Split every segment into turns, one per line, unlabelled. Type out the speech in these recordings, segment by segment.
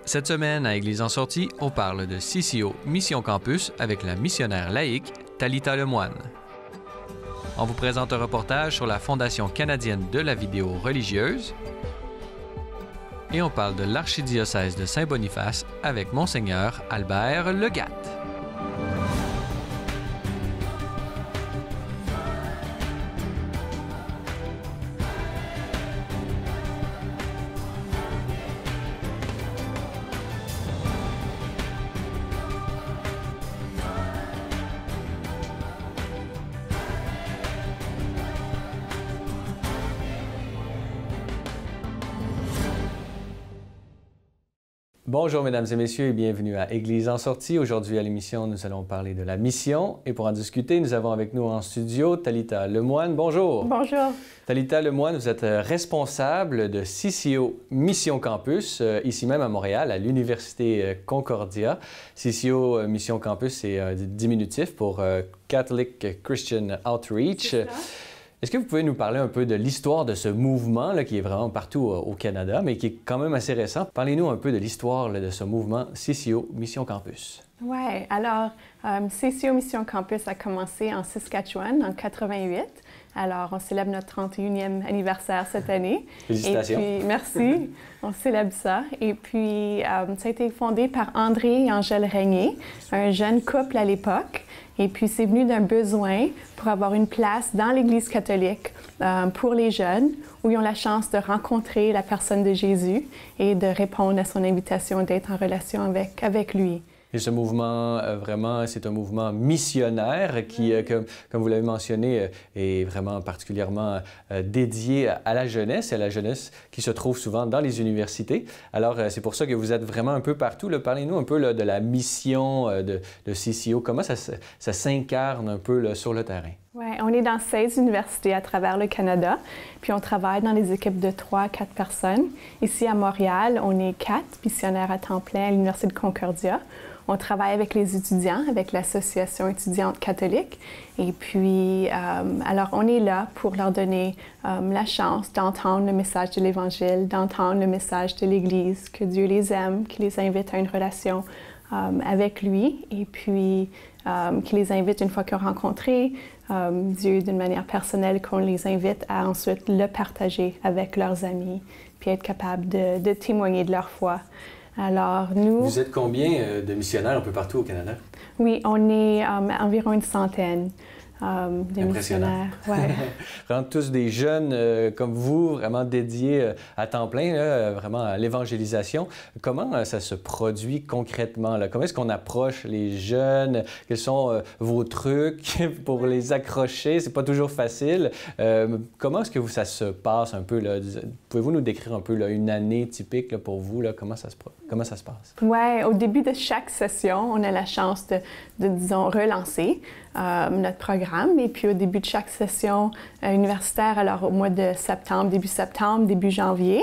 Cette semaine, à Église en sortie, on parle de CCO Mission Campus avec la missionnaire laïque Talitha Lemoine. On vous présente un reportage sur la Fondation canadienne de la vidéo religieuse et on parle de l'archidiocèse de Saint-Boniface avec Monseigneur Albert Legatte. Bonjour mesdames et messieurs et bienvenue à Église en sortie. Aujourd'hui à l'émission, nous allons parler de la mission et pour en discuter, nous avons avec nous en studio Talitha Lemoine. Bonjour.
Bonjour.
Talitha Lemoine, vous êtes responsable de CCO Mission Campus, ici même à Montréal, à l'Université Concordia. CCO Mission Campus, c'est diminutif pour Catholic Christian Outreach. Est-ce que vous pouvez nous parler un peu de l'histoire de ce mouvement là, qui est vraiment partout au Canada, mais qui est quand même assez récent? Parlez-nous un peu de l'histoire de ce mouvement CCO Mission Campus.
Oui, alors CCO Mission Campus a commencé en Saskatchewan en 88. Alors, on célèbre notre 31e anniversaire cette année.
Félicitations.
Et puis, merci, on célèbre ça. Et puis, ça a été fondé par André et Angèle Régnier, un jeune couple à l'époque. Et puis, c'est venu d'un besoin pour avoir une place dans l'Église catholique pour les jeunes, où ils ont la chance de rencontrer la personne de Jésus et de répondre à son invitation d'être en relation avec lui.
Et ce mouvement, vraiment, c'est un mouvement missionnaire qui, comme vous l'avez mentionné, est vraiment particulièrement dédié à la jeunesse qui se trouve souvent dans les universités. Alors, c'est pour ça que vous êtes vraiment un peu partout. Parlez-nous un peu là, de la mission de CCO. Comment ça s'incarne un peu là, sur le terrain?
Oui, on est dans 16 universités à travers le Canada, puis on travaille dans des équipes de 3 à 4 personnes. Ici à Montréal, on est 4 missionnaires à temps plein à l'Université de Concordia. On travaille avec les étudiants, avec l'Association étudiante catholique. Et puis, alors, on est là pour leur donner la chance d'entendre le message de l'Évangile, d'entendre le message de l'Église, que Dieu les aime, qu'il les invite à une relation avec lui. Et puis, qu'il les invite, une fois qu'ils ont rencontré Dieu d'une manière personnelle, qu'on les invite à ensuite le partager avec leurs amis, puis être capable de témoigner de leur foi. Alors, nous...
Vous êtes combien de missionnaires un peu partout au Canada?
Oui, on est environ une centaine de missionnaires. Ouais.
Vraiment tous des jeunes comme vous, vraiment dédiés à temps plein, là, vraiment à l'évangélisation. Comment ça se produit concrètement? Là? Comment est-ce qu'on approche les jeunes? Quels sont vos trucs pour les accrocher? C'est pas toujours facile. Comment est-ce que ça se passe un peu? Pouvez-vous nous décrire un peu là, une année typique là, pour vous? Là, comment ça se passe? Oui,
au début de chaque session, on a la chance de disons, relancer notre programme. Et puis, au début de chaque session universitaire, alors au mois de septembre, début janvier,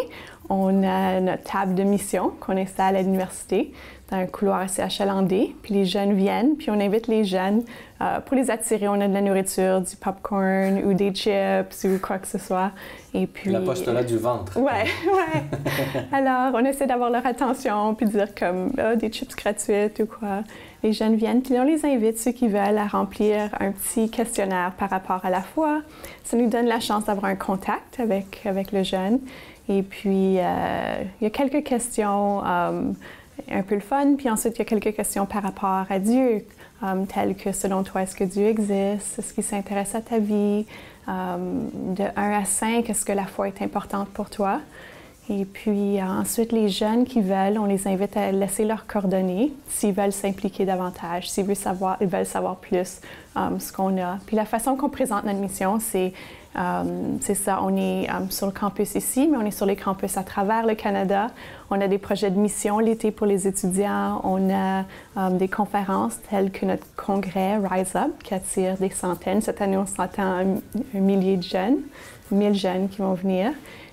on a notre table de mission qu'on installe à l'université dans un couloir assez achalandé. Puis les jeunes viennent, puis on invite les jeunes pour les attirer. On a de la nourriture, du popcorn ou des chips ou quoi que ce soit. Et puis...
L'apostolat du ventre.
Oui, oui. Alors, on essaie d'avoir leur attention, puis dire comme des chips gratuites ou quoi. Les jeunes viennent, puis on les invite, ceux qui veulent, à remplir un petit questionnaire par rapport à la foi. Ça nous donne la chance d'avoir un contact avec le jeune. Et puis, il y a quelques questions un peu le fun, puis ensuite, il y a quelques questions par rapport à Dieu, telles que, selon toi, est-ce que Dieu existe? Est-ce qu'il s'intéresse à ta vie? De 1 à 5, est-ce que la foi est importante pour toi? Et puis ensuite, les jeunes qui veulent, on les invite à laisser leurs coordonnées s'ils veulent s'impliquer davantage, s'ils veulent savoir plus ce qu'on a. Puis la façon qu'on présente notre mission, c'est ça, on est sur le campus ici, mais on est sur les campus à travers le Canada. On a des projets de mission l'été pour les étudiants. On a des conférences telles que notre congrès Rise Up qui attire des centaines. Cette année, on s'entend un millier de jeunes, 1000 jeunes qui vont venir.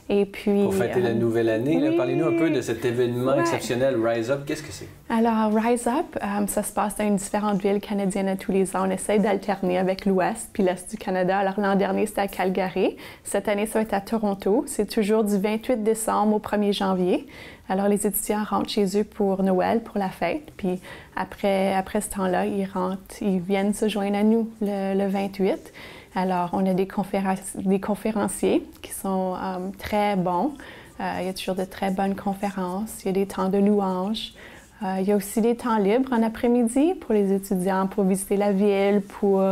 Et puis,
pour fêter la nouvelle année,
oui.
Parlez-nous un peu de cet événement exceptionnel, Rise Up. Qu'est-ce que c'est?
Alors, Rise Up, ça se passe dans différentes villes canadiennes à tous les ans. On essaie d'alterner avec l'Ouest puis l'Est du Canada. Alors, l'an dernier, c'était à Calgary. Cette année, ça va être à Toronto. C'est toujours du 28 décembre au 1er janvier. Alors, les étudiants rentrent chez eux pour Noël, pour la fête. Puis après ce temps-là, ils viennent se joindre à nous le 28. Alors, on a des conférenciers qui sont très bons. Il y a toujours de très bonnes conférences. Il y a des temps de louanges. Il y a aussi des temps libres en après-midi pour les étudiants, pour visiter la ville, pour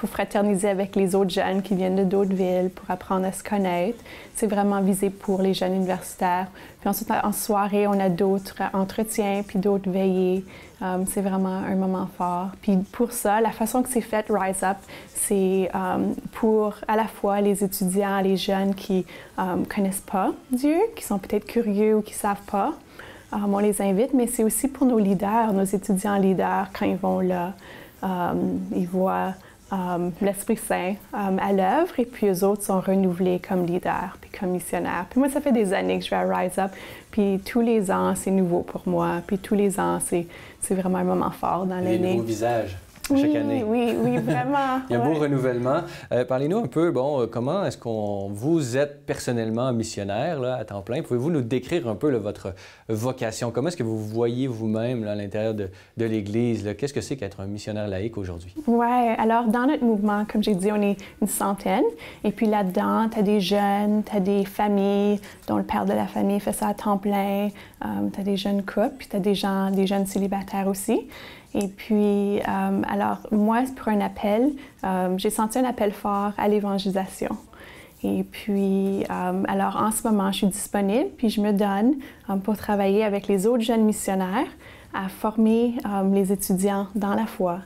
fraterniser avec les autres jeunes qui viennent de d'autres villes, pour apprendre à se connaître. C'est vraiment visé pour les jeunes universitaires. Puis ensuite, en soirée, on a d'autres entretiens, puis d'autres veillées. C'est vraiment un moment fort. Puis pour ça, la façon que c'est fait, Rise Up, c'est pour à la fois les étudiants, les jeunes qui ne connaissent pas Dieu, qui sont peut-être curieux ou qui ne savent pas. On les invite, mais c'est aussi pour nos leaders, nos étudiants leaders, quand ils vont là, ils voient l'Esprit Saint à l'œuvre et puis eux autres sont renouvelés comme leaders puis comme missionnaires. Puis moi, ça fait des années que je vais à Rise Up, puis tous les ans, c'est nouveau pour moi, puis tous les ans, c'est vraiment un moment fort dans l'année.
Les nouveaux visages. Chaque année.
Oui, vraiment.
Il y a un beau renouvellement. Parlez-nous un peu, comment est-ce qu'on vous êtes personnellement missionnaire là, à temps plein? Pouvez-vous nous décrire un peu là, votre vocation? Comment est-ce que vous voyez vous-même là, à l'intérieur de l'Église? Qu'est-ce que c'est qu'être un missionnaire laïque aujourd'hui?
Oui, alors dans notre mouvement, comme j'ai dit, on est une centaine. Et puis là-dedans, tu as des jeunes, tu as des familles dont le père de la famille fait ça à temps plein. Tu as des jeunes couples, puis tu as des jeunes célibataires aussi. Et puis, alors, moi, pour un appel, j'ai senti un appel fort à l'évangélisation. Et puis, alors, en ce moment, je suis disponible, puis je me donne pour travailler avec les autres jeunes missionnaires à former les étudiants dans la foi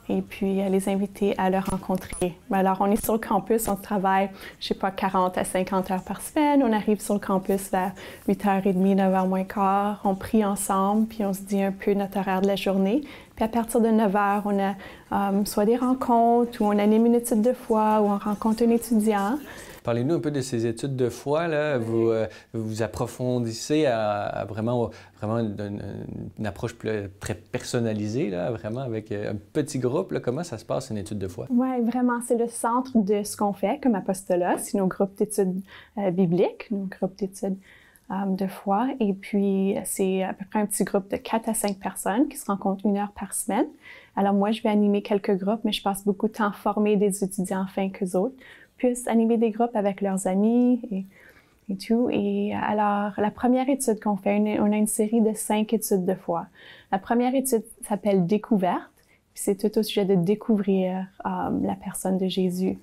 et puis à les inviter à le rencontrer. Alors, on est sur le campus, on travaille, je sais pas, 40 à 50 heures par semaine. On arrive sur le campus vers 8h30, 9h moins quart. On prie ensemble, puis on se dit un peu notre horaire de la journée. Puis à partir de 9h, on a soit des rencontres, ou on anime une étude de foi, ou on rencontre un étudiant.
Parlez-nous un peu de ces études de foi. Là. Vous approfondissez à vraiment une approche très personnalisée, là, vraiment avec un petit groupe. Là. Comment ça se passe, une étude de foi?
Oui, vraiment, c'est le centre de ce qu'on fait comme apostolat. C'est nos groupes d'études bibliques, nos groupes d'études de foi. Et puis, c'est à peu près un petit groupe de 4 à 5 personnes qui se rencontrent 1 heure par semaine. Alors moi, je vais animer quelques groupes, mais je passe beaucoup de temps à former des étudiants afin qu'eux autres puissent animer des groupes avec leurs amis et tout. Et alors, la première étude qu'on fait, on a une série de 5 études de foi. La première étude s'appelle « Découverte », puis c'est tout au sujet de découvrir la personne de Jésus.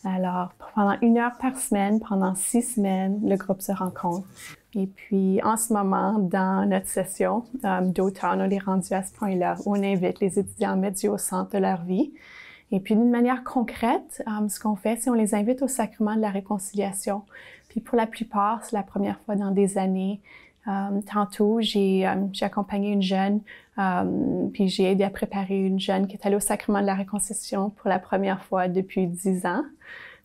Alors, pendant 1 heure par semaine, pendant 6 semaines, le groupe se rencontre. Et puis, en ce moment, dans notre session d'automne, on est rendu à ce point-là où on invite les étudiants à mettre Dieu au centre de leur vie. Et puis, d'une manière concrète, ce qu'on fait, c'est on les invite au sacrement de la réconciliation. Puis, pour la plupart, c'est la première fois dans des années. Tantôt, j'ai accompagné une jeune, puis j'ai aidé à préparer une jeune qui est allée au sacrement de la réconciliation pour la première fois depuis 10 ans.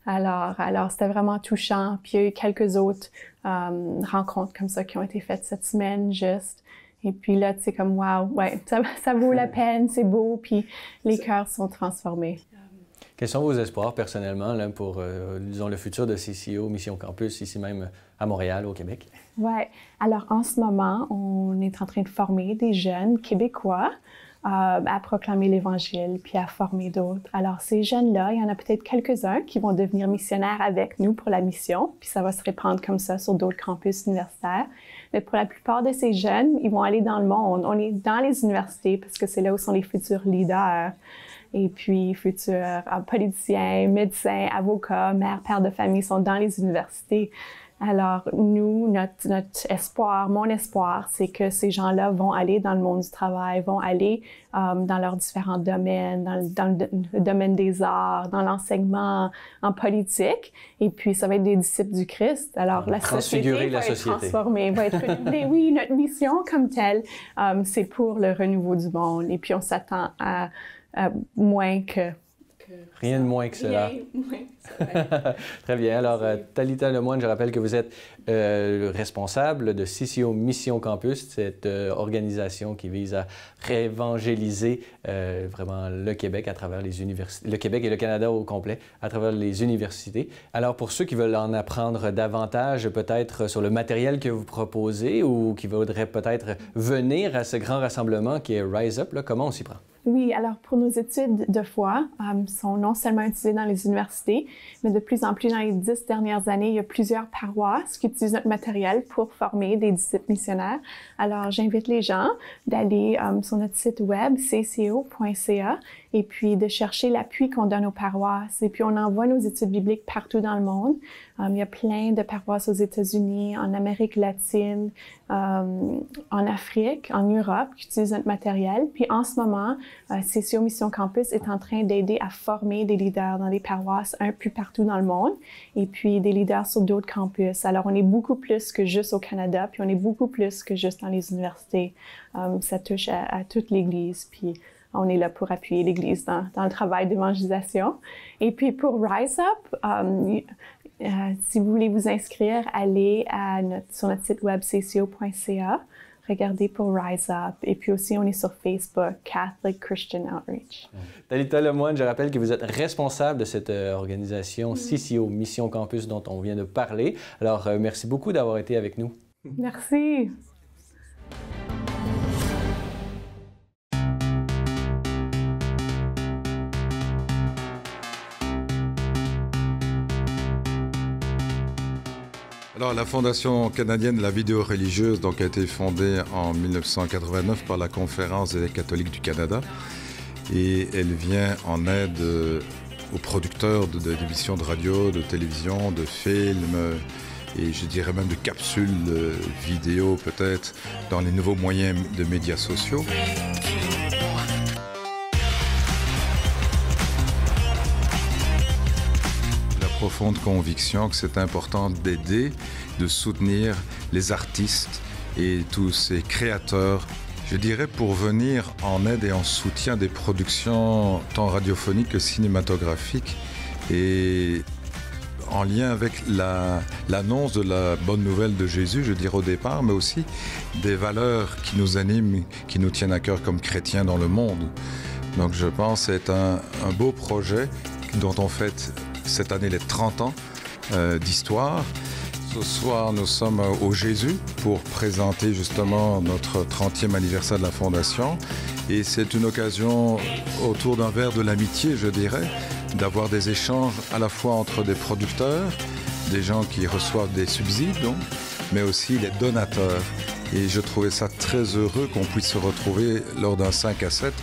Alors c'était vraiment touchant. Puis il y a eu quelques autres rencontres comme ça qui ont été faites cette semaine, juste. Et puis là, tu sais, comme, wow, ouais, ça vaut la peine, c'est beau, puis les cœurs sont transformés.
Quels sont vos espoirs personnellement là, pour, disons, le futur de CCO, Mission Campus, ici même à Montréal, au Québec?
Oui. Alors, en ce moment, on est en train de former des jeunes Québécois à proclamer l'Évangile puis à former d'autres. Alors, ces jeunes-là, il y en a peut-être quelques-uns qui vont devenir missionnaires avec nous pour la mission, puis ça va se répandre comme ça sur d'autres campus universitaires. Mais pour la plupart de ces jeunes, ils vont aller dans le monde. On est dans les universités parce que c'est là où sont les futurs leaders. Et puis, futurs politiciens, médecins, avocats, mères, pères de famille sont dans les universités. Alors, nous, notre espoir, mon espoir, c'est que ces gens-là vont aller dans le monde du travail, vont aller dans leurs différents domaines, dans le domaine des arts, dans l'enseignement, en politique. Et puis, ça va être des disciples du Christ. Alors, la société va être transformée, va être renouvelée. Oui, notre mission comme telle, c'est pour le renouveau du monde. Et puis, on s'attend à moins que
Rien de moins que cela.
Rien moins que ça.
Très bien. Alors, Talitha Lemoine, je rappelle que vous êtes responsable de CCO Mission Campus, cette organisation qui vise à réévangéliser vraiment le Québec à travers les universités, le Québec et le Canada au complet, à travers les universités. Alors, pour ceux qui veulent en apprendre davantage, peut-être sur le matériel que vous proposez ou qui voudraient peut-être venir à ce grand rassemblement qui est Rise Up, là, comment on s'y prend?
Oui, alors pour nos études de foi, sont non seulement utilisées dans les universités, mais de plus en plus dans les 10 dernières années, il y a plusieurs paroisses qui utilisent notre matériel pour former des disciples missionnaires. Alors, j'invite les gens d'aller sur notre site web, cco.ca, et puis de chercher l'appui qu'on donne aux paroisses. Et puis, on envoie nos études bibliques partout dans le monde. Il y a plein de paroisses aux États-Unis, en Amérique latine, en Afrique, en Europe, qui utilisent notre matériel. Puis, en ce moment, CCO Mission Campus est en train d'aider à former des leaders dans des paroisses un peu partout dans le monde, et puis des leaders sur d'autres campus. Alors, on est beaucoup plus que juste au Canada, puis on est beaucoup plus que juste dans les universités. Ça touche à toute l'Église, puis on est là pour appuyer l'Église dans le travail d'évangélisation. Et puis pour Rise Up, si vous voulez vous inscrire, allez sur notre site web cco.ca, regardez pour Rise Up. Et puis aussi, on est sur Facebook, Catholic Christian Outreach.
Talitha Lemoine, je rappelle que vous êtes responsable de cette organisation CCO Mission Campus dont on vient de parler. Alors, merci beaucoup d'avoir été avec nous.
Merci.
Alors, la Fondation canadienne de la vidéo religieuse a été fondée en 1989 par la Conférence des catholiques du Canada et elle vient en aide aux producteurs d'émissions de radio, de télévision, de films et je dirais même de capsules vidéo peut-être dans les nouveaux moyens de médias sociaux. Profonde conviction que c'est important d'aider, de soutenir les artistes et tous ces créateurs, je dirais pour venir en aide et en soutien des productions tant radiophoniques que cinématographiques et en lien avec l'annonce de la bonne nouvelle de Jésus, je dirais au départ, mais aussi des valeurs qui nous animent, qui nous tiennent à cœur comme chrétiens dans le monde. Donc je pense que c'est un beau projet dont on fête cette année les 30 ans d'histoire. Ce soir, nous sommes au Jésus pour présenter justement notre 30e anniversaire de la Fondation. Et c'est une occasion autour d'un verre de l'amitié, je dirais, d'avoir des échanges à la fois entre des producteurs, des gens qui reçoivent des subsides, donc, mais aussi les donateurs. Et je trouvais ça très heureux qu'on puisse se retrouver lors d'un 5 à 7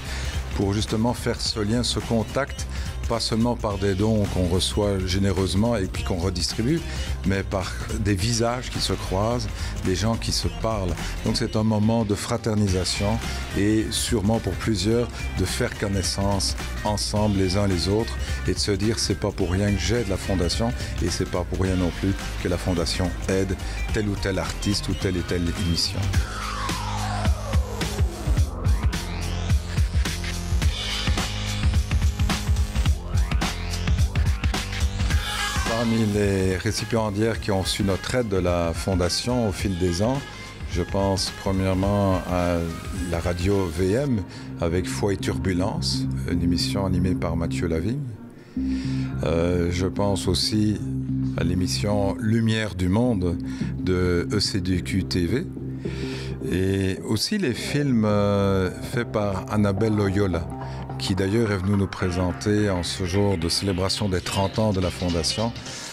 pour justement faire ce lien, ce contact, pas seulement par des dons qu'on reçoit généreusement et puis qu'on redistribue, mais par des visages qui se croisent, des gens qui se parlent. Donc c'est un moment de fraternisation et sûrement pour plusieurs de faire connaissance ensemble les uns les autres et de se dire c'est pas pour rien que j'aide la Fondation et c'est pas pour rien non plus que la Fondation aide tel ou tel artiste ou telle et telle émission. Parmi les récipiendaires qui ont reçu notre aide de la Fondation au fil des ans, je pense premièrement à la radio VM avec Foi et Turbulence, une émission animée par Mathieu Lavigne. Je pense aussi à l'émission Lumière du Monde de ECDQ TV et aussi les films faits par Annabelle Loyola, qui d'ailleurs est venue nous présenter en ce jour de célébration des 30 ans de la Fondation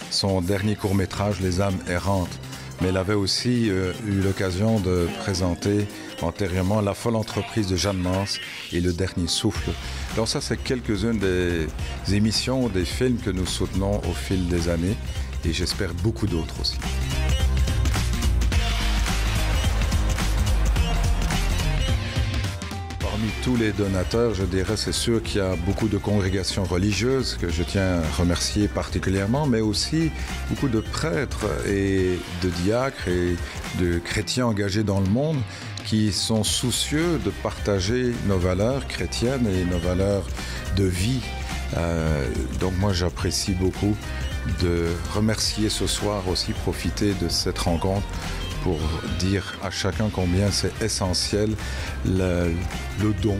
son dernier court-métrage Les âmes errantes. Mais elle avait aussi eu l'occasion de présenter antérieurement La folle entreprise de Jeanne Mance et Le dernier souffle. Alors ça, c'est quelques-unes des émissions, des films que nous soutenons au fil des années et j'espère beaucoup d'autres aussi. Parmi tous les donateurs, je dirais, c'est sûr qu'il y a beaucoup de congrégations religieuses que je tiens à remercier particulièrement, mais aussi beaucoup de prêtres et de diacres et de chrétiens engagés dans le monde qui sont soucieux de partager nos valeurs chrétiennes et nos valeurs de vie Donc moi j'apprécie beaucoup de remercier ce soir aussi, profiter de cette rencontre pour dire à chacun combien c'est essentiel le don,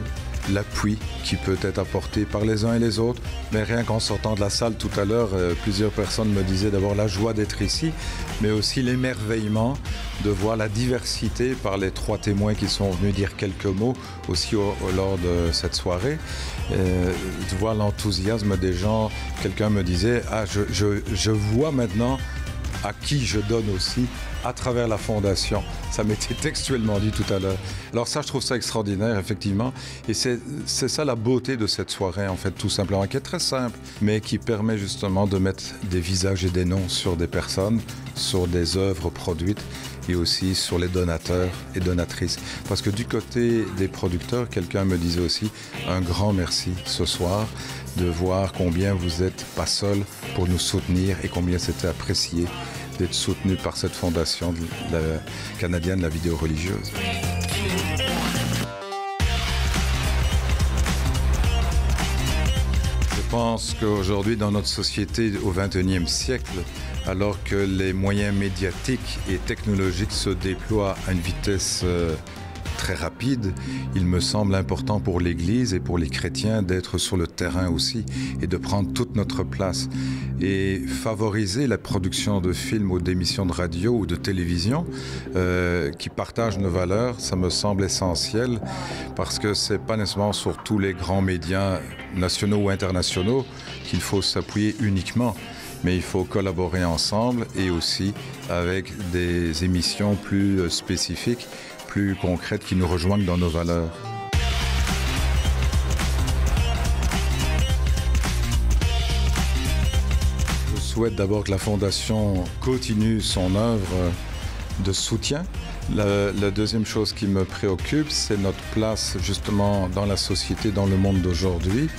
l'appui qui peut être apporté par les uns et les autres. Mais rien qu'en sortant de la salle tout à l'heure, plusieurs personnes me disaient d'abord la joie d'être ici, mais aussi l'émerveillement de voir la diversité par les 3 témoins qui sont venus dire quelques mots aussi lors de cette soirée. De voir l'enthousiasme des gens. Quelqu'un me disait « Ah, je vois maintenant à qui je donne aussi à travers la Fondation ». Ça m'était textuellement dit tout à l'heure. Alors ça, je trouve ça extraordinaire, effectivement. Et c'est ça la beauté de cette soirée, en fait, tout simplement, qui est très simple, mais qui permet justement de mettre des visages et des noms sur des personnes, sur des œuvres produites, et aussi sur les donateurs et donatrices. Parce que du côté des producteurs, quelqu'un me disait aussi un grand merci ce soir de voir combien vous n'êtes pas seul pour nous soutenir et combien c'était apprécié d'être soutenu par cette fondation canadienne de la vidéo religieuse. Je pense qu'aujourd'hui, dans notre société au XXIe siècle, alors que les moyens médiatiques et technologiques se déploient à une vitesse très rapide, il me semble important pour l'Église et pour les chrétiens d'être sur le terrain aussi et de prendre toute notre place. Et favoriser la production de films ou d'émissions de radio ou de télévision qui partagent nos valeurs, ça me semble essentiel parce que c'est pas nécessairement sur tous les grands médias nationaux ou internationaux qu'il faut s'appuyer uniquement. Mais il faut collaborer ensemble et aussi avec des émissions plus spécifiques, plus concrètes qui nous rejoignent dans nos valeurs. Je souhaite d'abord que la Fondation continue son œuvre de soutien. La deuxième chose qui me préoccupe, c'est notre place justement dans la société, dans le monde d'aujourd'hui.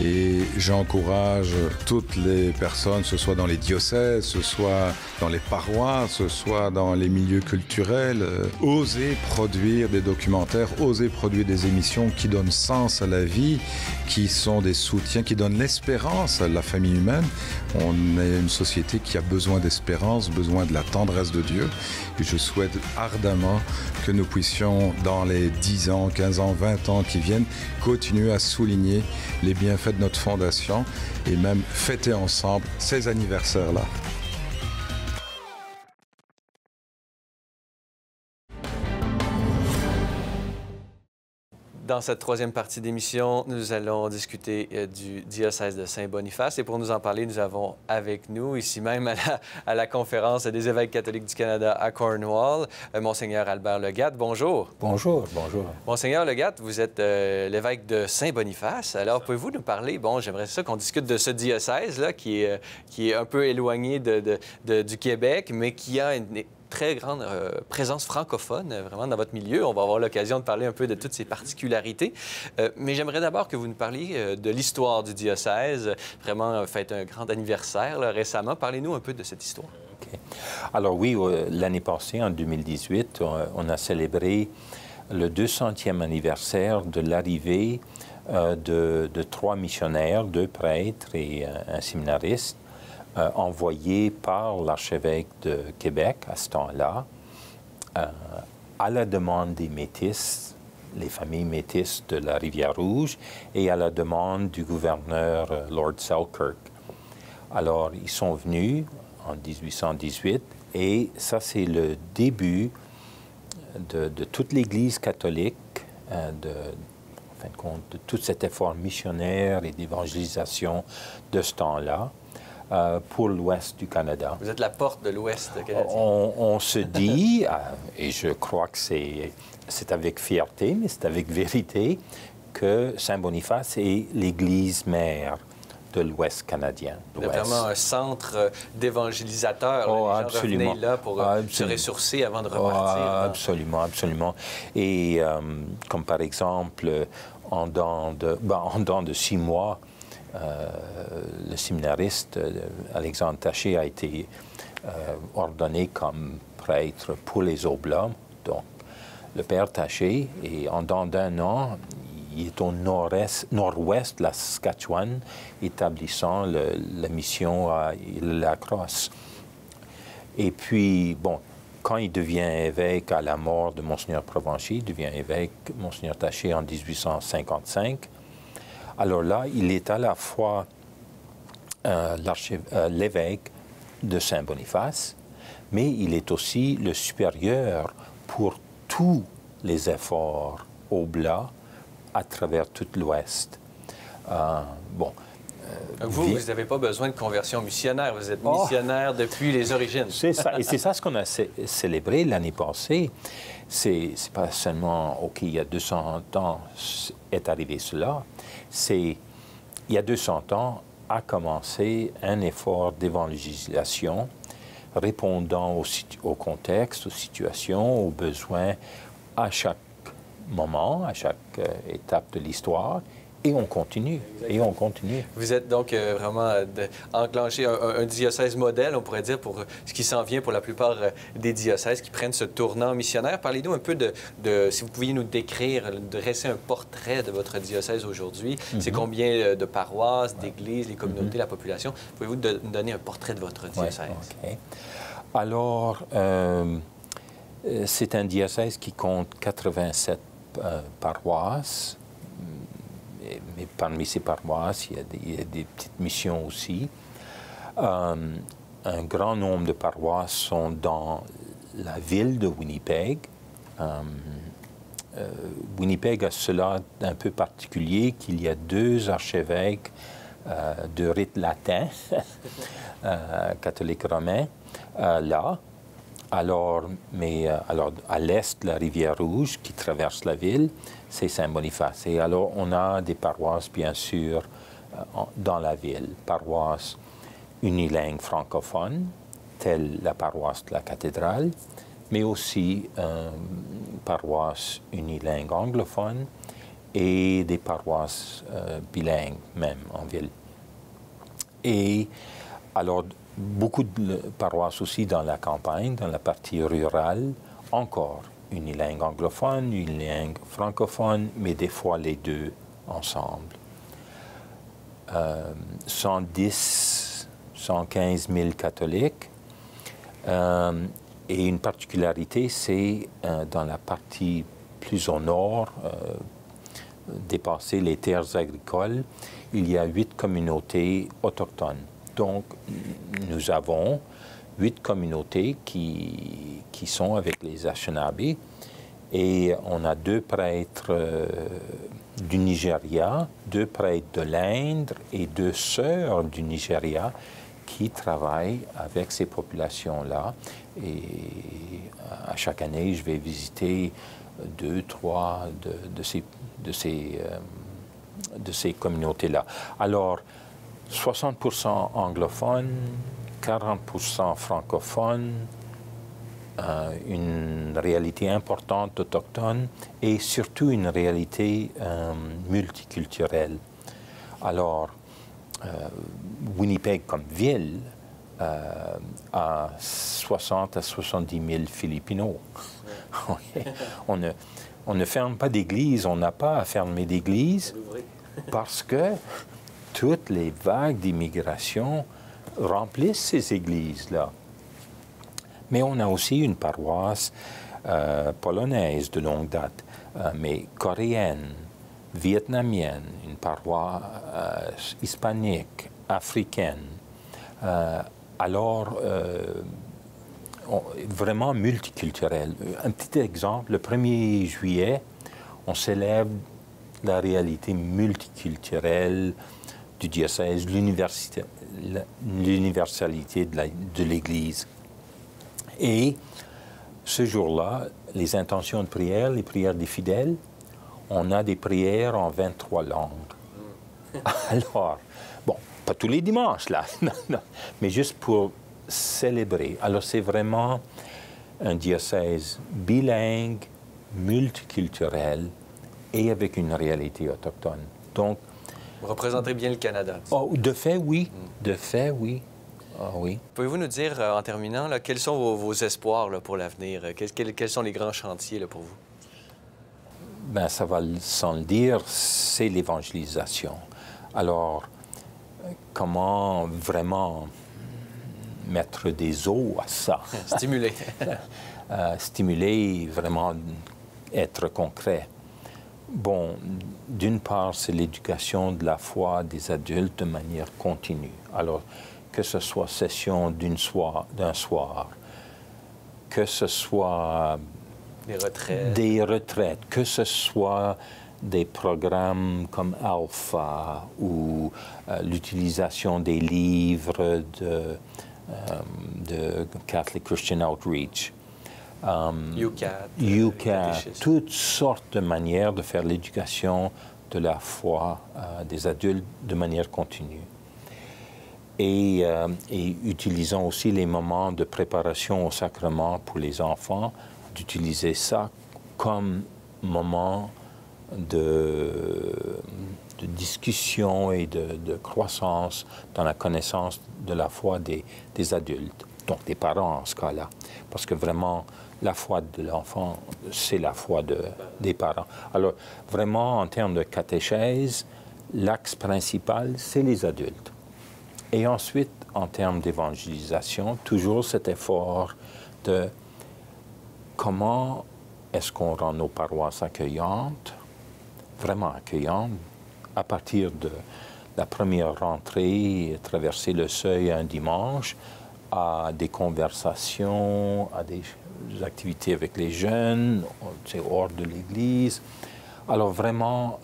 Et j'encourage toutes les personnes, ce soit dans les diocèses, ce soit dans les paroisses, ce soit dans les milieux culturels, oser produire des documentaires, oser produire des émissions qui donnent sens à la vie, qui sont des soutiens, qui donnent l'espérance à la famille humaine. On est une société qui a besoin d'espérance, besoin de la tendresse de Dieu. Et je souhaite ardemment que nous puissions, dans les 10 ans, 15 ans, 20 ans qui viennent, continuer à souligner les bienfaits de notre fondation et même fêter ensemble ces anniversaires-là.
Dans cette troisième partie d'émission, nous allons discuter du diocèse de Saint-Boniface. Et pour nous en parler, nous avons avec nous, ici même à la conférence des évêques catholiques du Canada à Cornwall, Monseigneur Albert Legatte. Bonjour.
Bonjour, bonjour.
Monseigneur Legatte, vous êtes l'évêque de Saint-Boniface. Alors, pouvez-vous nous parler, j'aimerais ça qu'on discute de ce diocèse-là qui est un peu éloigné du Québec, mais qui a une très grande présence francophone, vraiment, dans votre milieu. On va avoir l'occasion de parler un peu de toutes ces particularités. Mais j'aimerais d'abord que vous nous parliez de l'histoire du diocèse. Vraiment, faites un grand anniversaire là, récemment. Parlez-nous un peu de cette histoire.
Okay. Alors oui, l'année passée, en 2018, on a célébré le 200e anniversaire de l'arrivée de 3 missionnaires, 2 prêtres et un séminariste, envoyé par l'archevêque de Québec à ce temps-là, à la demande des Métis, les familles métisses de la Rivière-Rouge, et à la demande du gouverneur Lord Selkirk. Alors, ils sont venus en 1818, et ça, c'est le début de toute l'Église catholique, en fin de compte, de tout cet effort missionnaire et d'évangélisation de ce temps-là. Pour l'Ouest du Canada.
Vous êtes la porte de l'Ouest canadien.
On se dit, et je crois que c'est avec fierté, mais c'est avec vérité, que Saint-Boniface est l'Église mère de l'Ouest canadien.
C'est vraiment un centre d'évangélisateurs.
Oh,
les gens
absolument.
revenaient là pour se ressourcer avant de repartir.
Oh, absolument, absolument. Et comme par exemple, en dedans de 6 mois, le séminariste Alexandre Taché a été ordonné comme prêtre pour les Oblates. Donc, le père Taché, et en dedans d'1 an, il est au nord-ouest de la Saskatchewan, établissant la mission à Île-la-Crosse. Et puis, bon, quand il devient évêque à la mort de Monseigneur Provencher, il devient évêque Monseigneur Taché en 1855. Alors là, il est à la fois l'évêque de Saint-Boniface, mais il est aussi le supérieur pour tous les efforts oblats à travers tout l'Ouest.
Vous n'avez pas besoin de conversion missionnaire. Vous êtes missionnaire depuis les origines.
C'est ça. Et c'est ça ce qu'on a célébré l'année passée. C'est pas seulement, OK, il y a 200 ans est arrivé cela. C'est, il y a 200 ans a commencé un effort d'évangélisation répondant au contexte, aux situations, aux besoins à chaque moment, à chaque étape de l'histoire. Et on continue, et on continue.
Vous êtes donc vraiment enclenché un diocèse modèle, on pourrait dire, pour ce qui s'en vient pour la plupart des diocèses qui prennent ce tournant missionnaire. Parlez-nous un peu si vous pouviez nous décrire, dresser un portrait de votre diocèse aujourd'hui. C'est combien de paroisses, d'églises, les communautés, la population? Pouvez-vous nous donner un portrait de votre diocèse?
Okay. Alors, c'est un diocèse qui compte 87 paroisses. Mais parmi ces paroisses, il y a des petites missions aussi. Un grand nombre de paroisses sont dans la ville de Winnipeg. Winnipeg a cela d'un peu particulier qu'il y a 2 archevêques de rite latin, catholiques romains, là. Alors, à l'est de la rivière Rouge, qui traverse la ville, c'est Saint-Boniface. Et alors, on a des paroisses, bien sûr, dans la ville. Paroisses unilingues francophones, telle la paroisse de la cathédrale, mais aussi paroisses unilingues anglophones et des paroisses bilingues, même, en ville. Et alors, beaucoup de paroisses aussi dans la campagne, dans la partie rurale, encore unilingue anglophone, unilingue francophone, mais des fois les deux ensemble. 110, 115 000 catholiques. Et une particularité, c'est dans la partie plus au nord, dépasser les terres agricoles, il y a 8 communautés autochtones. Donc, nous avons 8 communautés qui sont avec les Anishinaabe et on a 2 prêtres du Nigeria, 2 prêtres de l'Inde et 2 sœurs du Nigeria qui travaillent avec ces populations-là. Et à chaque année, je vais visiter 2, 3 de ces communautés-là. Alors, 60% anglophones, 40% francophones, une réalité importante autochtone et surtout une réalité multiculturelle. Alors, Winnipeg comme ville a 60 à 70 000 Philippinos. On ne ferme pas d'église, on n'a pas à fermer d'église parce que toutes les vagues d'immigration remplissent ces églises-là. Mais on a aussi une paroisse polonaise de longue date, mais coréenne, vietnamienne, une paroisse hispanique, africaine. Alors, vraiment multiculturelle. Un petit exemple, le 1er juillet, on célèbre la réalité multiculturelle du diocèse, l'universalité de l'Église. Et ce jour-là, les intentions de prière, les prières des fidèles, on a des prières en 23 langues. Alors, bon, pas tous les dimanches, là, non, mais juste pour célébrer. Alors, c'est vraiment un diocèse bilingue, multiculturel et avec une réalité autochtone. Donc,
vous représentez bien le Canada.
Oh, de fait, oui. De fait, oui. Ah, oui.
Pouvez-vous nous dire, en terminant, là, quels sont vos espoirs là, pour l'avenir? Quels sont les grands chantiers là, pour vous?
Ben, ça va sans le dire, c'est l'évangélisation. Alors, comment vraiment mettre des os à ça?
Stimuler.
Stimuler, vraiment être concret. Bon, d'une part, c'est l'éducation de la foi des adultes de manière continue. Alors, que ce soit session d'un soir, que ce soit des retraites, que ce soit des programmes comme Alpha ou l'utilisation des livres de Catholic Christian Outreach. UCAT, toutes sortes de manières de faire l'éducation de la foi des adultes de manière continue. Et utilisons aussi les moments de préparation au sacrement pour les enfants, d'utiliser ça comme moment de discussion et de croissance dans la connaissance de la foi des adultes, donc des parents en ce cas-là. Parce que vraiment, la foi de l'enfant, c'est la foi des parents. Alors, vraiment, en termes de catéchèse, l'axe principal, c'est les adultes. Et ensuite, en termes d'évangélisation, toujours cet effort de comment est-ce qu'on rend nos paroisses accueillantes, vraiment accueillantes, à partir de la première rentrée, traverser le seuil un dimanche, à des conversations, à des activités avec les jeunes, hors de l'Église. Alors vraiment,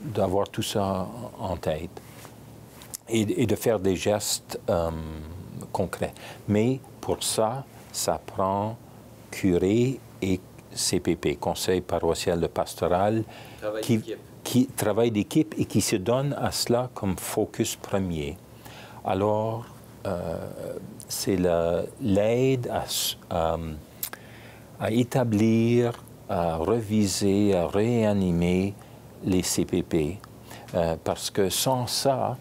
d'avoir tout ça en tête et de faire des gestes concrets. Mais pour ça, ça prend curé et CPP, Conseil paroissial de pastoral, qui travaille d'équipe et qui se donne à cela comme focus premier. Alors, c'est l'aide à établir, à reviser, à réanimer les CPP. Parce que sans ça,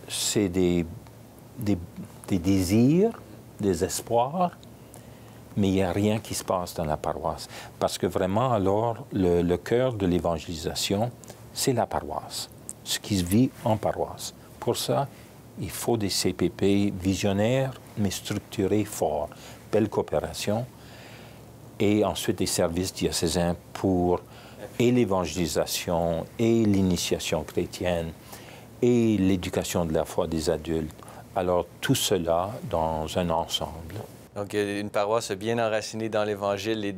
c'est des désirs, des espoirs, mais il n'y a rien qui se passe dans la paroisse. Parce que vraiment, alors, le cœur de l'évangélisation, c'est la paroisse, ce qui se vit en paroisse. Pour ça, il faut des CPP visionnaires, mais structurés, forts. Belle coopération. Et ensuite des services diocésains pour et l'évangélisation, et l'initiation chrétienne, et l'éducation de la foi des adultes. Alors, tout cela dans un ensemble.
Donc, une paroisse bien enracinée dans l'Évangile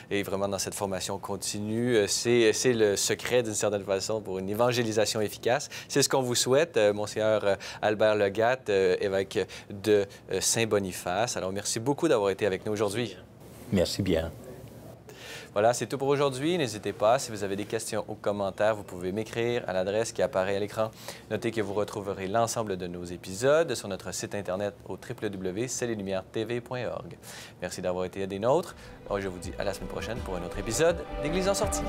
et vraiment dans cette formation continue, c'est le secret, d'une certaine façon, pour une évangélisation efficace. C'est ce qu'on vous souhaite, Monseigneur Albert Legatte, évêque de Saint-Boniface. Alors, merci beaucoup d'avoir été avec nous aujourd'hui.
Merci bien.
Voilà, c'est tout pour aujourd'hui. N'hésitez pas, si vous avez des questions ou commentaires, vous pouvez m'écrire à l'adresse qui apparaît à l'écran. Notez que vous retrouverez l'ensemble de nos épisodes sur notre site Internet au www.celleslumieres.tv.org. Merci d'avoir été des nôtres. Je vous dis à la semaine prochaine pour un autre épisode d'Église en sortie.